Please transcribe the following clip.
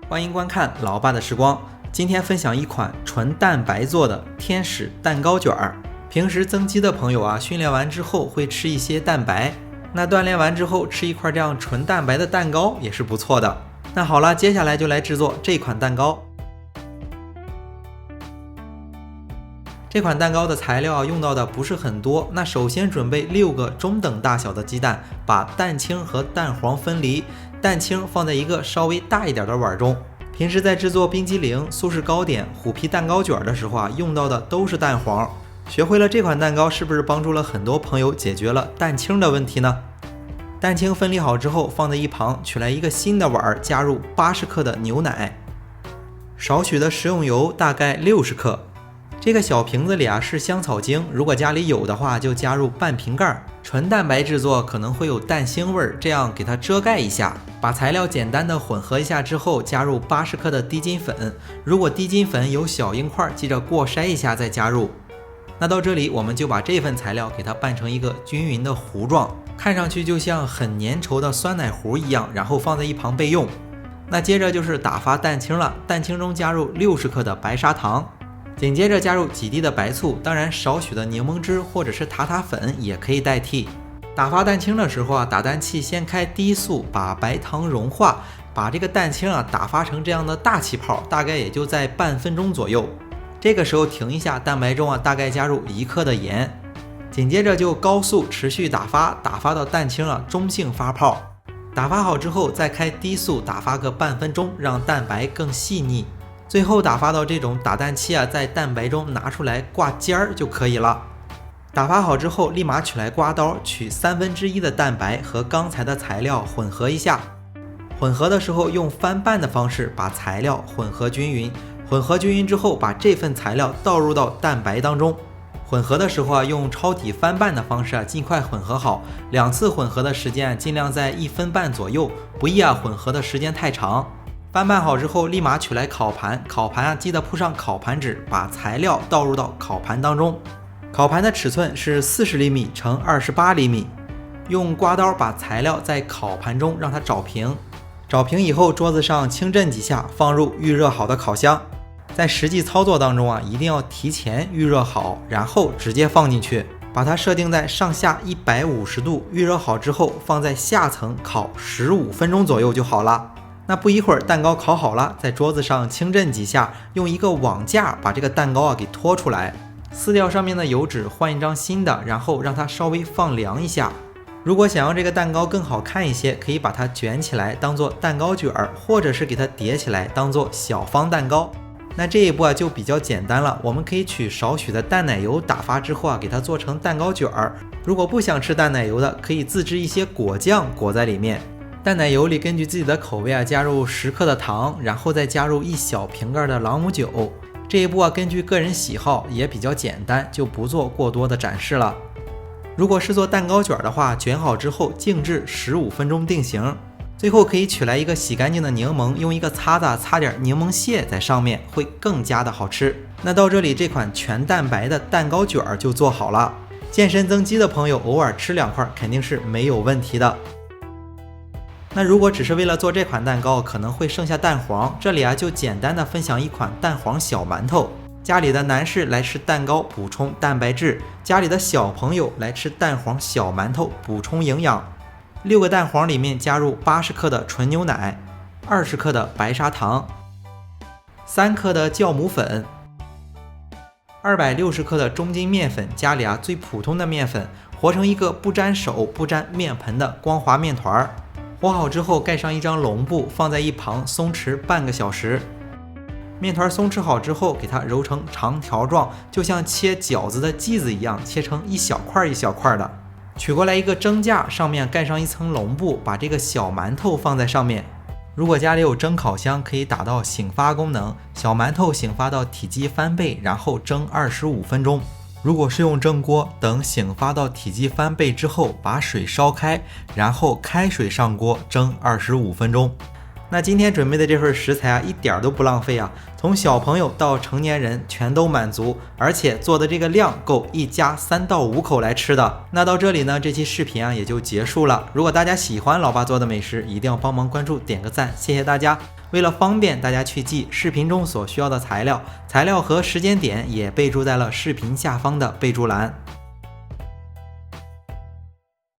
欢迎观看老爸的时光。今天分享一款纯蛋白做的天使蛋糕卷儿。平时增肌的朋友啊，训练完之后会吃一些蛋白，那锻炼完之后吃一块这样纯蛋白的蛋糕也是不错的。那好了，接下来就来制作这款蛋糕。这款蛋糕的材料用到的不是很多，那首先准备6个中等大小的鸡蛋，把蛋清和蛋黄分离，蛋清放在一个稍微大一点的碗中。平时在制作冰激凌、苏式糕点、虎皮蛋糕卷的时候啊，用到的都是蛋黄。学会了这款蛋糕，是不是帮助了很多朋友解决了蛋清的问题呢？蛋清分离好之后放在一旁，取来一个新的碗，加入80克的牛奶，少许的食用油大概60克。这个小瓶子里啊是香草精，如果家里有的话就加入半瓶盖。纯蛋白制作可能会有蛋腥味，这样给它遮盖一下。把材料简单的混合一下之后，加入80克的低筋粉，如果低筋粉有小硬块，记着过筛一下再加入。那到这里我们就把这份材料给它拌成一个均匀的糊状，看上去就像很粘稠的酸奶糊一样，然后放在一旁备用。那接着就是打发蛋清了，蛋清中加入60克的白砂糖，紧接着加入几滴的白醋，当然少许的柠檬汁或者是塔塔粉也可以代替。打发蛋清的时候啊，打蛋器先开低速，把白糖融化，把这个蛋清啊打发成这样的大气泡，大概也就在半分钟左右。这个时候停一下，蛋白中啊大概加入1克的盐，紧接着就高速持续打发，打发到蛋清啊中性发泡。打发好之后再开低速打发个半分钟，让蛋白更细腻。最后打发到这种打蛋器啊，在蛋白中拿出来挂尖儿就可以了。打发好之后，立马取来刮刀，取1/3的蛋白和刚才的材料混合一下。混合的时候用翻拌的方式把材料混合均匀。混合均匀之后，把这份材料倒入到蛋白当中。混合的时候啊，用抄底翻拌的方式啊，尽快混合好。2次混合的时间啊，尽量在1分半左右，不宜啊混合的时间太长。翻拌好之后，立马取来烤盘，烤盘啊记得铺上烤盘纸，把材料倒入到烤盘当中。烤盘的尺寸是40厘米乘28厘米。用刮刀把材料在烤盘中让它找平，找平以后，桌子上轻震几下，放入预热好的烤箱。在实际操作当中啊，一定要提前预热好，然后直接放进去，把它设定在上下150度，预热好之后放在下层烤15分钟左右就好了。那不一会儿蛋糕烤好了，在桌子上轻震几下，用一个网架把这个蛋糕啊给拖出来，撕掉上面的油纸，换一张新的，然后让它稍微放凉一下。如果想让这个蛋糕更好看一些，可以把它卷起来当做蛋糕卷儿，或者是给它叠起来当做小方蛋糕。那这一步啊就比较简单了，我们可以取少许的淡奶油，打发之后啊给它做成蛋糕卷儿。如果不想吃淡奶油的，可以自制一些果酱裹在里面。淡奶油里根据自己的口味啊加入10克的糖，然后再加入1小瓶盖的朗姆酒。这一步啊根据个人喜好也比较简单，就不做过多的展示了。如果是做蛋糕卷的话，卷好之后静置15分钟定型。最后可以取来一个洗干净的柠檬，用一个擦子擦点柠檬屑在上面，会更加的好吃。那到这里，这款全蛋白的蛋糕卷就做好了。健身增肌的朋友偶尔吃2块肯定是没有问题的。那如果只是为了做这款蛋糕，可能会剩下蛋黄，这里啊就简单的分享一款蛋黄小馒头。家里的男士来吃蛋糕补充蛋白质，家里的小朋友来吃蛋黄小馒头补充营养。6个蛋黄里面加入80克的纯牛奶，20克的白砂糖，3克的酵母粉，260克的中筋面粉，家里啊最普通的面粉，和成一个不沾手不沾面盆的光滑面团。和好之后盖上一张笼布，放在一旁松弛半个小时。面团松弛好之后，给它揉成长条状，就像切饺子的剂子一样，切成一小块一小块的。取过来一个蒸架，上面盖上一层笼布，把这个小馒头放在上面。如果家里有蒸烤箱，可以打到醒发功能，小馒头醒发到体积翻倍，然后蒸25分钟。如果是用蒸锅，等醒发到体积翻倍之后，把水烧开，然后开水上锅蒸25分钟。那今天准备的这份食材啊，一点都不浪费啊，从小朋友到成年人全都满足，而且做的这个量够一家3到5口来吃的。那到这里呢，这期视频啊也就结束了。如果大家喜欢老爸做的美食，一定要帮忙关注点个赞，谢谢大家。为了方便大家去记视频中所需要的材料，材料和时间点也备注在了视频下方的备注栏。